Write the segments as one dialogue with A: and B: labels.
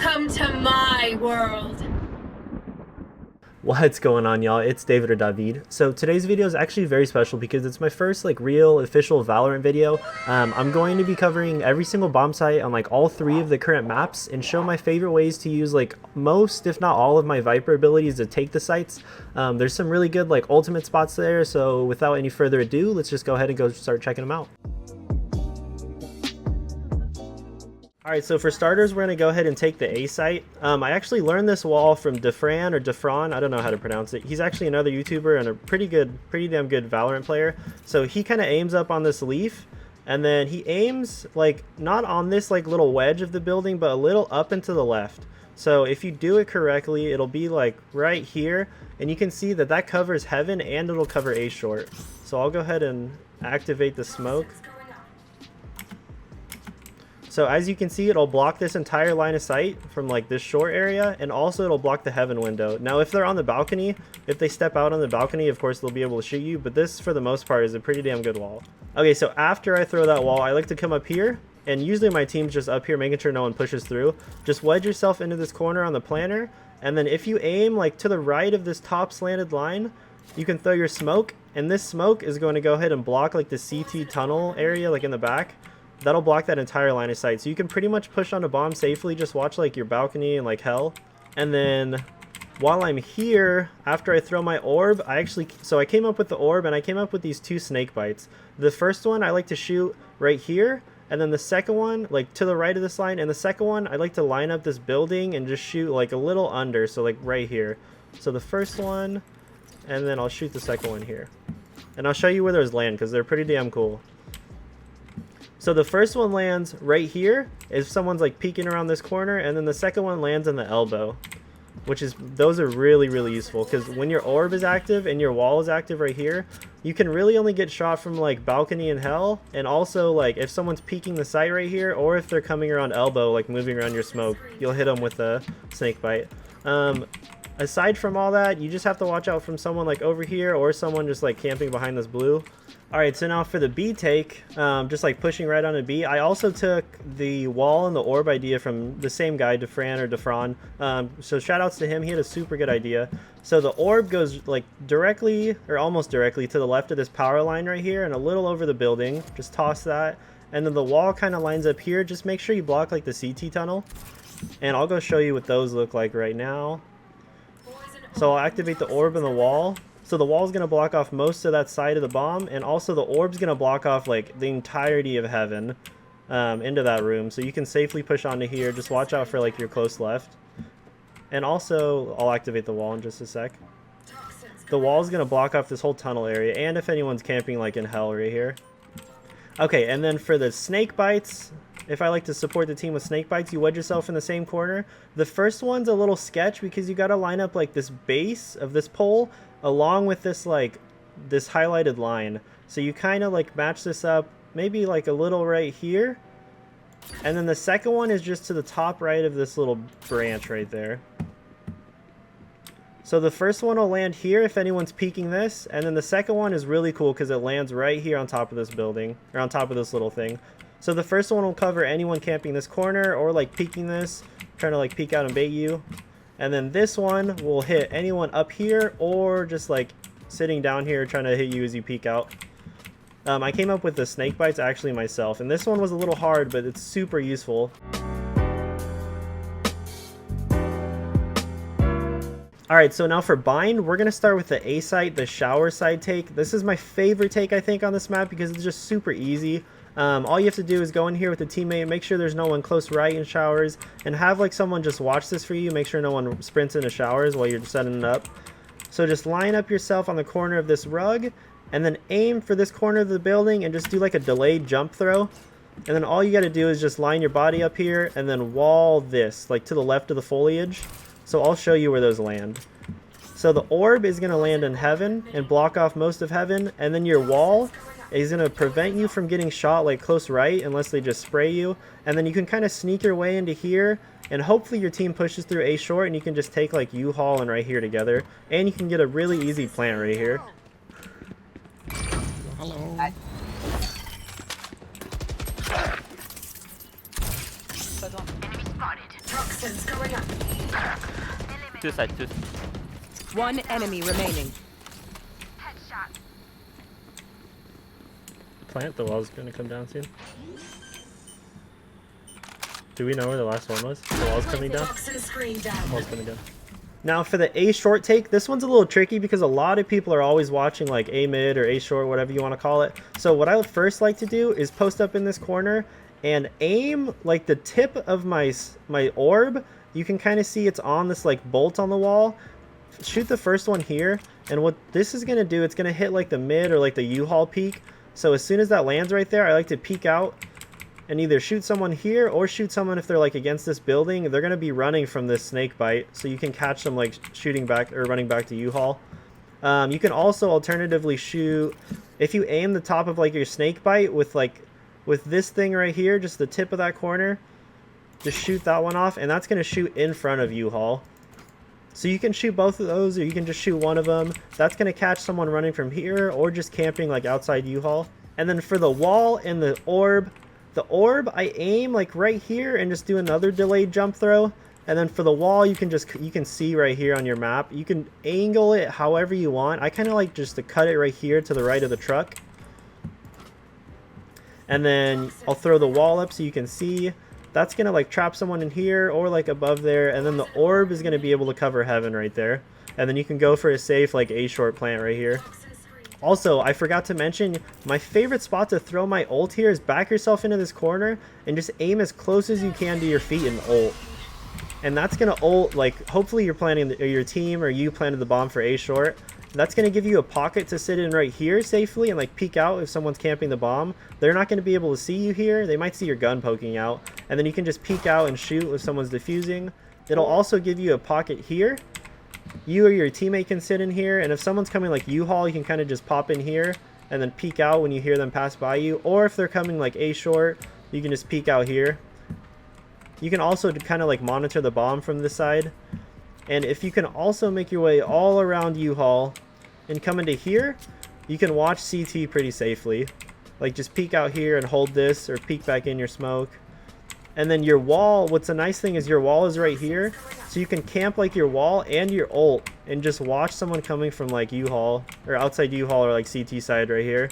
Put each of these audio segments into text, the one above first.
A: Welcome to my world.
B: What's going on, y'all? It's David or Dawhveed. So today's video is actually very special because it's my first real official Valorant video. I'm going to be covering every single bomb site on all 3 of the current maps and show my favorite ways to use most, if not all, of my Viper abilities to take the sites. There's some really good ultimate spots there, so without any further ado, let's just go ahead and go start checking them out. Alright, so for starters, we're going to go ahead and take the A site. I actually learned this wall from Defran, I don't know how to pronounce it. He's actually another YouTuber and a pretty damn good Valorant player. So he kind of aims up on this leaf, and then he aims not on this little wedge of the building, but a little up and to the left. So if you do it correctly, it'll be right here, and you can see that that covers heaven and it'll cover A short. So I'll go ahead and activate the smoke. So as you can see, it'll block this entire line of sight from this short area, and also it'll block the heaven window. Now if they're on the balcony, if they step out on the balcony, of course they'll be able to shoot you, but this for the most part is a pretty damn good wall. Okay, so after I throw that wall, I like to come up here, and usually my team's just up here making sure no one pushes through. Just wedge yourself into this corner on the planter, and then if you aim to the right of this top slanted line, you can throw your smoke, and this smoke is going to go ahead and block the CT tunnel area in the back. That'll block that entire line of sight, so you can pretty much push on a bomb safely. Just watch your balcony and hell. And then while I'm here, after I throw my orb, I came up with the orb, and I came up with these 2 snake bites. The first one I like to shoot right here, and then the second one to the right of this line, and the second one I like to line up this building and just shoot a little under, so right here. So the first one, and then I'll shoot the second one here, and I'll show you where those land because they're pretty damn cool. So the first one lands right here if someone's peeking around this corner, and then the second one lands in the elbow, those are really useful because when your orb is active and your wall is active right here, you can really only get shot from balcony and hell, and also if someone's peeking the site right here, or if they're coming around elbow moving around your smoke, you'll hit them with a snake bite. Aside from all that, you just have to watch out from someone over here, or someone just camping behind this blue. Alright, so now for the B take, just pushing right on a B, I also took the wall and the orb idea from the same guy, Defran. So shout outs to him, he had a super good idea. So the orb goes directly, or almost directly, to the left of this power line right here, and a little over the building. Just toss that. And then the wall kind of lines up here. Just make sure you block the CT tunnel. And I'll go show you what those look like right now. So I'll activate the orb and the wall. So the wall's going to block off most of that side of the bomb, and also the orb's going to block off the entirety of heaven into that room. So you can safely push onto here. Just watch out for your close left. And also, I'll activate the wall in just a sec. The wall's going to block off this whole tunnel area, and if anyone's camping in hell right here. Okay, and then for the snake bites, if I like to support the team with snake bites, you wedge yourself in the same corner. The first one's a little sketch because you got to line up this base of this pole along with this this highlighted line. So you kind of match this up, maybe a little right here. And then the second one is just to the top right of this little branch right there. So the first one will land here if anyone's peeking this, and then the second one is really cool because it lands right here on top of this building, or on top of this little thing. So the first one will cover anyone camping this corner, or peeking this, trying to peek out and bait you. And then this one will hit anyone up here, or just sitting down here trying to hit you as you peek out. I came up with the snake bites actually myself, and this one was a little hard, but it's super useful. Alright, so now for bind, we're going to start with the A site, the shower side take. This is my favorite take, I think, on this map because it's just super easy. All you have to do is go in here with a teammate, make sure there's no one close right in showers, and have someone just watch this for you, make sure no one sprints into showers while you're setting it up. So just line up yourself on the corner of this rug, and then aim for this corner of the building and just do a delayed jump throw. And then all you got to do is just line your body up here and then wall this, to the left of the foliage. So I'll show you where those land. So the orb is going to land in heaven and block off most of heaven, and then your wall is going to prevent you from getting shot close right unless they just spray you. And then you can kind of sneak your way into here, and hopefully your team pushes through A short, and you can just take U-Haul and right here together, and you can get a really easy plant right here.
C: Hello.
A: Toxins going up.
C: Two side, two.
D: One enemy remaining.
B: Plant, the wall's gonna come down soon. Do we know where the last one was? The wall's coming down?
A: Toxin screen down.
B: Wall's coming down. Now for the A short take, this one's a little tricky because a lot of people are always watching like A mid or A short, whatever you want to call it. So what I would first like to do is post up in this corner and aim like the tip of my orb. You can kind of see it's on this like bolt on the wall. Shoot the first one here, and what this is going to do, it's going to hit like the mid or like the U-Haul peak. So as soon as that lands right there, I like to peek out and either shoot someone here or shoot someone if they're like against this building. They're going to be running from this snake bite, so you can catch them like shooting back or running back to U-Haul. You can also alternatively shoot, if you aim the top of like your snake bite with this thing right here, just the tip of that corner, just shoot that one off, and that's going to shoot in front of U-Haul. So you can shoot both of those, or you can just shoot one of them. That's going to catch someone running from here or just camping like outside U-Haul. And then for the wall and the orb I aim like right here and just do another delayed jump throw. And then for the wall, you can see right here on your map. You can angle it however you want. I kind of like just to cut it right here to the right of the truck. And then I'll throw the wall up so you can see. That's going to like trap someone in here or like above there. And then the orb is going to be able to cover heaven right there. And then you can go for a safe like A short plant right here. Also, I forgot to mention, my favorite spot to throw my ult here is back yourself into this corner and just aim as close as you can to your feet and ult. And that's going to ult, like, hopefully you're planning, or your team or you planted the bomb for A short. That's going to give you a pocket to sit in right here safely and like peek out if someone's camping the bomb. They're not going to be able to see you here. They might see your gun poking out. And then you can just peek out and shoot if someone's defusing. It'll also give you a pocket here. You or your teammate can sit in here, and if someone's coming like U-Haul, you can kind of just pop in here and then peek out when you hear them pass by you. Or if they're coming like A short, you can just peek out here. You can also kind of like monitor the bomb from this side. And if you can also make your way all around U-Haul and come into here, you can watch CT pretty safely. Like just peek out here and hold this, or peek back in your smoke. And then your wall, what's a nice thing is your wall is right here. So you can camp like your wall and your ult and just watch someone coming from like U-Haul or outside U-Haul or like CT side right here.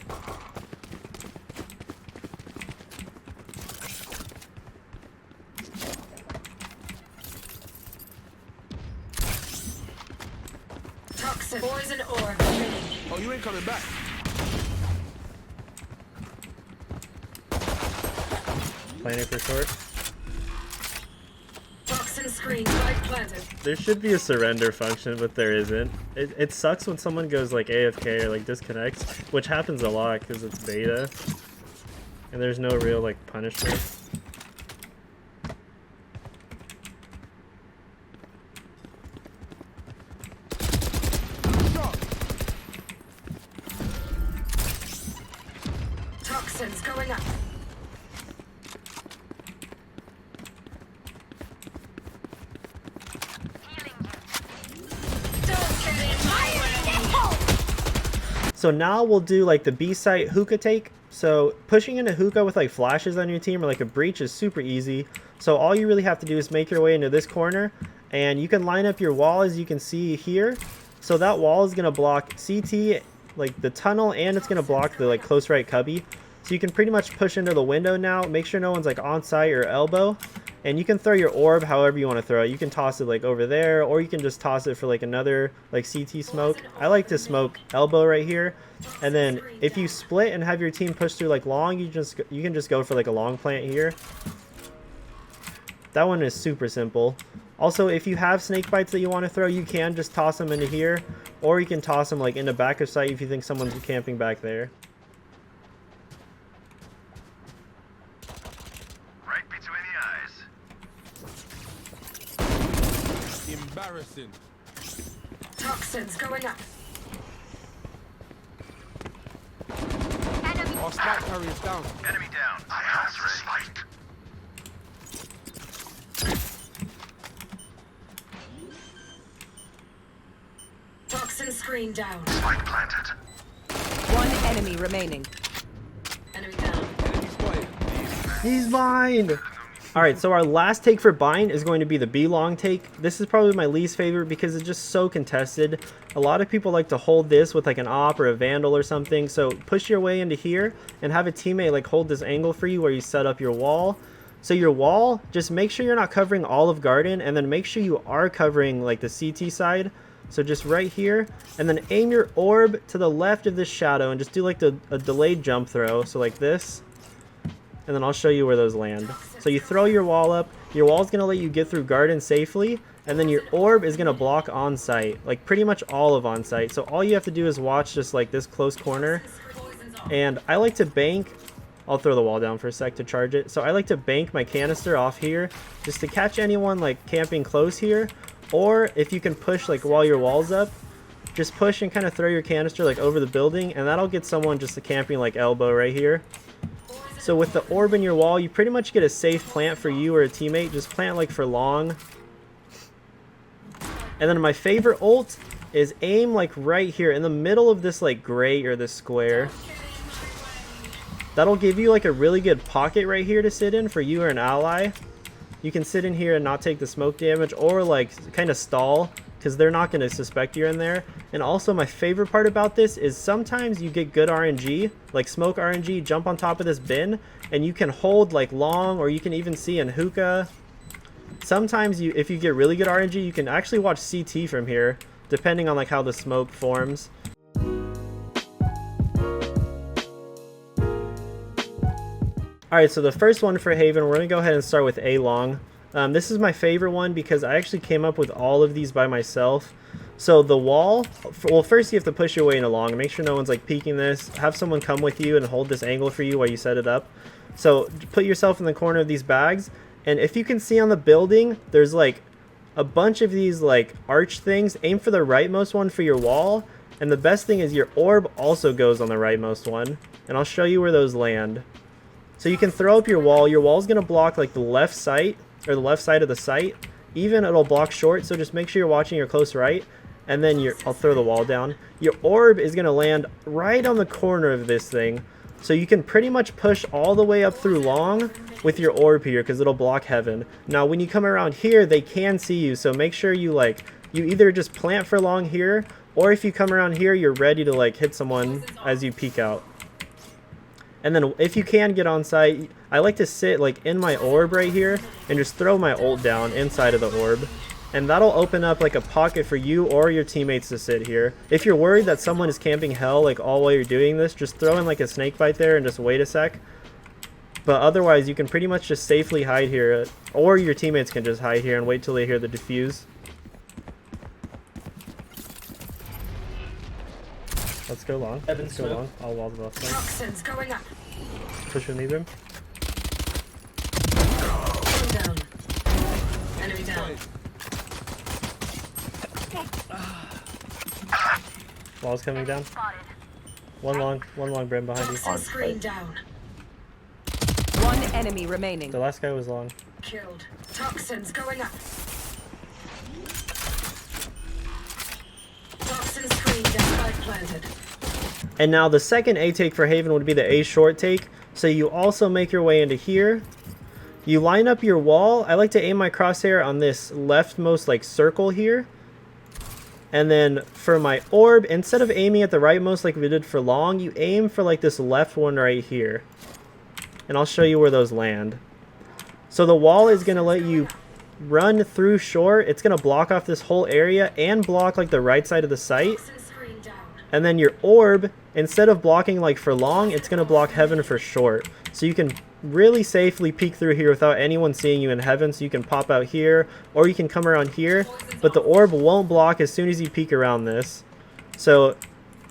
A: Toxin poison orb.
E: Oh, you ain't coming back.
B: Planning for short.
A: Screen right planted.
B: There should be a surrender function, but there isn't. It sucks when someone goes like AFK or like disconnects, which happens a lot because it's beta and there's no real like punishment.
A: Toxins going up.
B: So now we'll do like the B site hookah take. So pushing into hookah with like flashes on your team or like a breach is super easy. So all you really have to do is make your way into this corner, and you can line up your wall as you can see here. So that wall is going to block CT, like the tunnel, and it's going to block the like close right cubby. So you can pretty much push into the window now. Make sure no one's like on site or elbow. And you can throw your orb however you want to throw it. You can toss it like over there, or you can just toss it for like another like CT smoke. I like to smoke elbow right here. And then if you split and have your team push through like long, you can just go for like a long plant here. That one is super simple. Also, if you have snake bites that you want to throw, you can just toss them into here, or you can toss them like in the back of site if you think someone's camping back there.
E: Embarrassing.
A: Toxins going up.
E: Our spike carrier's down.
F: Enemy down. I have the spike.
A: Toxin screen down.
F: Spike planted.
D: One enemy remaining.
A: Enemy down.
E: Enemy spotted.
B: He's mine! Alright, so our last take for bind is going to be the B long take. This is probably my least favorite because it's just so contested. A lot of people like to hold this with like an op or a vandal or something. So push your way into here and have a teammate like hold this angle for you where you set up your wall. So your wall, just make sure you're not covering all of garden, and then make sure you are covering like the CT side. So just right here, and then aim your orb to the left of this shadow and just do like a delayed jump throw. So like this, and then I'll show you where those land. So you throw your wall up, your wall is going to let you get through garden safely, and then your orb is going to block on site, like pretty much all of on site. So all you have to do is watch just like this close corner. And I like to bank, I'll throw the wall down for a sec to charge it. So I like to bank my canister off here just to catch anyone like camping close here. Or if you can push like while your wall's up, just push and kind of throw your canister like over the building, and that'll get someone just camping like elbow right here. So with the orb in your wall, you pretty much get a safe plant for you or a teammate. Just plant like for long. And then my favorite ult is aim like right here in the middle of this like gray or this square. That'll give you like a really good pocket right here to sit in for you or an ally. You can sit in here and not take the smoke damage, or like kind of stall because they're not going to suspect you're in there. And also my favorite part about this is sometimes you get good RNG, like smoke RNG, jump on top of this bin, and you can hold like long, or you can even see in hookah. Sometimes if you get really good RNG, you can actually watch CT from here, depending on like how the smoke forms. Alright, so the first one for Haven, we're going to go ahead and start with A long. This is my favorite one because I actually came up with all of these by myself. So the wall, well, first you have to push your way in along and make sure no one's like peeking this. Have someone come with you and hold this angle for you while you set it up. So put yourself in the corner of these bags, and if you can see on the building, there's like a bunch of these like arch things. Aim for the rightmost one for your wall, and the best thing is your orb also goes on the rightmost one, and I'll show you where those land. So you can throw up your wall. Your wall is going to block like the left side, or the left side of the site. Even it'll block short, so just make sure you're watching your close right. And then I'll throw the wall down. Your orb is going to land right on the corner of this thing. So you can pretty much push all the way up through long with your orb here, because it'll block heaven. Now when you come around here, they can see you, so make sure you either just plant for long here, or if you come around here, you're ready to like hit someone as you peek out. And then if you can get on site, I like to sit like in my orb right here and just throw my ult down inside of the orb. And that'll open up like a pocket for you or your teammates to sit here. If you're worried that someone is camping hell like all while you're doing this, just throw in like a snake bite there and just wait a sec. But otherwise, you can pretty much just safely hide here, or your teammates can just hide here and wait till they hear the defuse. Let's go long. Let's go long. I'll wall the left side.
A: Toxins going up.
B: Push with me, Brim.
A: One down. Enemy down.
B: Wall's coming down. One long Brim behind you.
A: Toxin screen down.
D: One enemy remaining.
B: The last guy was long.
A: Killed. Toxins going up. Toxin screen down. Light planted.
B: And now the second A take for Haven would be the A short take. So you also make your way into here. You line up your wall. I like to aim my crosshair on this leftmost like circle here. And then for my orb, instead of aiming at the rightmost like we did for long, you aim for like this left one right here. And I'll show you where those land. So the wall is going to let you run through short. It's going to block off this whole area and block like the right side of the site.
A: Toxin screen down.
B: And then your orb, instead of blocking like for long, it's going to block heaven for short. So you can really safely peek through here without anyone seeing you in heaven. So you can pop out here, or you can come around here, but the orb won't block as soon as you peek around this. So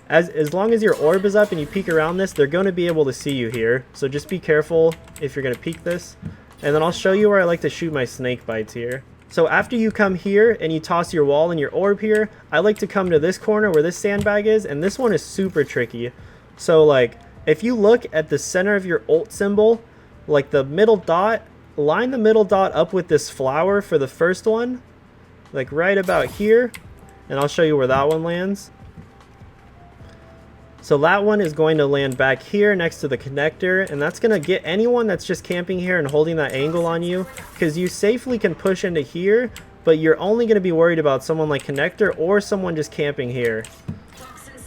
B: as long as your orb is up and you peek around this, they're going to be able to see you here. So just be careful if you're going to peek this. And then I'll show you where I like to shoot my snake bites here. So after you come here and you toss your wall and your orb here, I like to come to this corner where this sandbag is, and this one is super tricky. So like if you look at the center of your ult symbol, like the middle dot, line the middle dot up with this flower for the first one, like right about here, and I'll show you where that one lands. So that one is going to land back here next to the connector, and that's going to get anyone that's just camping here and holding that angle on you, because you safely can push into here, but you're only going to be worried about someone like connector or someone just camping here.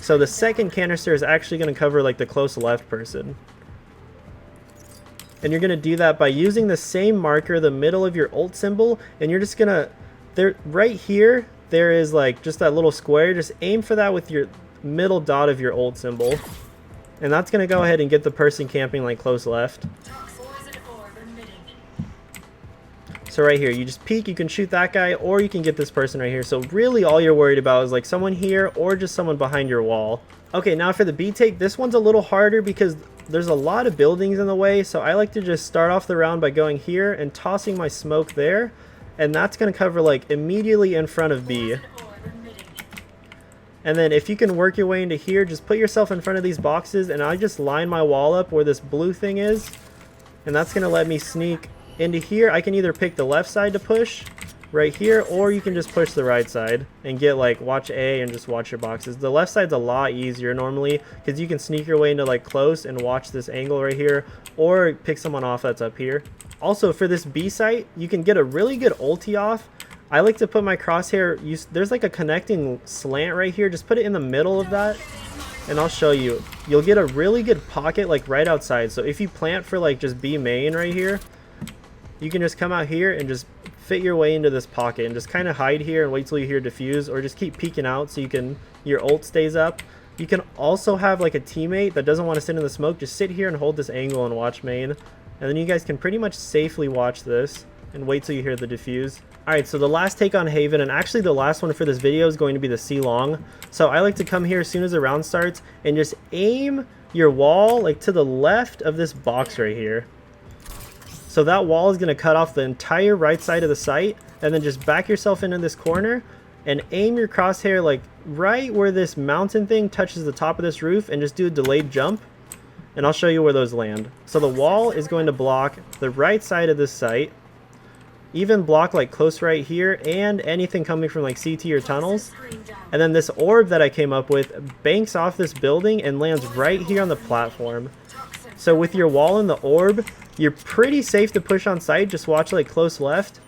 B: So the second canister is actually going to cover like the close left person. And you're going to do that by using the same marker, the middle of your ult symbol, and you're just going to, there right here, there is like just that little square. Just aim for that with your middle dot of your ult symbol, and that's going to go ahead and get the person camping like close left. So right here, you just peek, you can shoot that guy, or you can get this person right here. So really all you're worried about is like someone here or just someone behind your wall. Okay, now for the B take, this one's a little harder because there's a lot of buildings in the way, so I like to just start off the round by going here and tossing my smoke there, and that's going to cover like immediately in front of B. And then if you can work your way into here, just put yourself in front of these boxes, and I just line my wall up where this blue thing is, and that's going to let me sneak into here. I can either pick the left side to push right here, or you can just push the right side and get like watch A and just watch your boxes. The left side's a lot easier normally because you can sneak your way into like close and watch this angle right here, or pick someone off that's up here. Also for this B site, you can get a really good ulti off. I like to put my crosshair, there's like a connecting slant right here, just put it in the middle of that, and I'll show you. You'll get a really good pocket like right outside. So if you plant for like just B main right here, you can just come out here and just fit your way into this pocket and just kind of hide here and wait till you hear diffuse, or just keep peeking out so you can, your ult stays up. You can also have like a teammate that doesn't want to sit in the smoke, just sit here and hold this angle and watch main, and then you guys can pretty much safely watch this and wait till you hear the diffuse. Alright, so the last take on Haven, and actually the last one for this video, is going to be the C-Long. So I like to come here as soon as the round starts and just aim your wall like to the left of this box right here. So that wall is going to cut off the entire right side of the site, and then just back yourself into this corner and aim your crosshair like right where this mountain thing touches the top of this roof, and just do a delayed jump, and I'll show you where those land. So the wall is going to block the right side of this site, even block like close right here, and anything coming from like CT or tunnels. And then this orb that I came up with banks off this building and lands right here on the platform. So with your wall and the orb, you're pretty safe to push on site. Just watch like close left,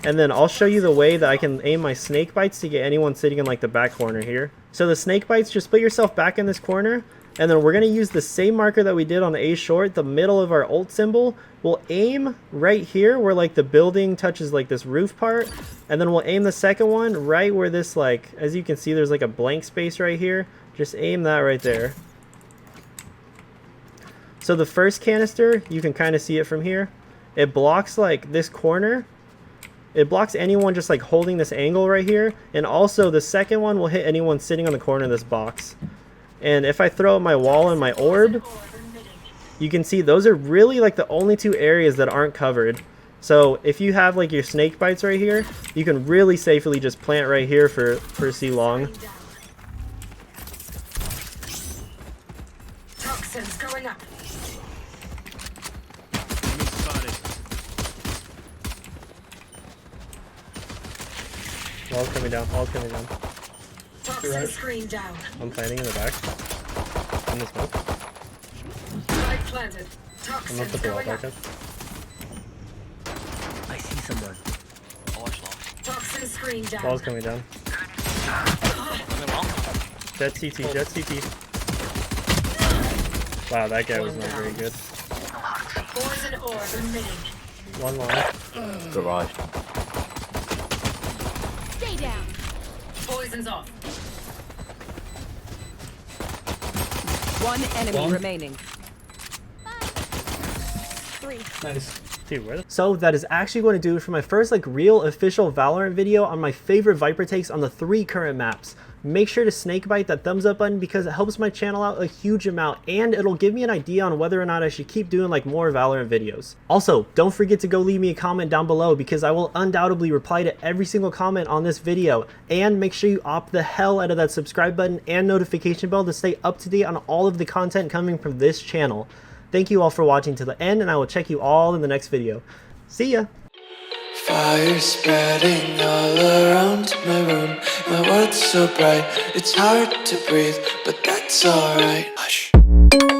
B: and then I'll show you the way that I can aim my snake bites to get anyone sitting in like the back corner here. So the snake bites, just put yourself back in this corner, and then we're going to use the same marker that we did on the A short, the middle of our ult symbol. We'll aim right here where like the building touches like this roof part, and then we'll aim the second one right where this, like, as you can see, there's like a blank space right here. Just aim that right there. So the first canister, you can kind of see it from here. It blocks like this corner. It blocks anyone just like holding this angle right here. And also the second one will hit anyone sitting on the corner of this box. And if I throw up my wall and my orb, you can see those are really like the only two areas that aren't covered. So if you have like your snake bites right here, you can really safely just plant right here for C-Long.
A: Toxins going up.
B: Wall's coming down, wall's coming down.
A: Toxin screen down.
B: I'm planting in the back. In the smoke.
A: Light planted.
B: I'm gonna
A: Toxins
B: put the wall
A: going
B: back
A: up.
B: up.
C: I see someone. I'll watch long.
A: Toxin screen down.
B: Wall's coming down. Jett CT, Jett CT. Wow, that guy was not very good.
A: Poison orb emitting.
B: One long.
C: Garage.
A: Stay down. Poison's off.
D: One enemy remaining.
G: Nice.
B: Dude, where so that is actually going to do it for my first like real official Valorant video on my favorite Viper takes on the 3 current maps. Make sure to snakebite that thumbs up button because it helps my channel out a huge amount, and it'll give me an idea on whether or not I should keep doing like more Valorant videos. Also, don't forget to go leave me a comment down below because I will undoubtedly reply to every single comment on this video, and make sure you opt the hell out of that subscribe button and notification bell to stay up to date on all of the content coming from this channel. Thank you all for watching to the end, and I will check you all in the next video. See ya!
H: Fire spreading all around my room. My world's so bright, it's hard to breathe, but that It's alright. Hush.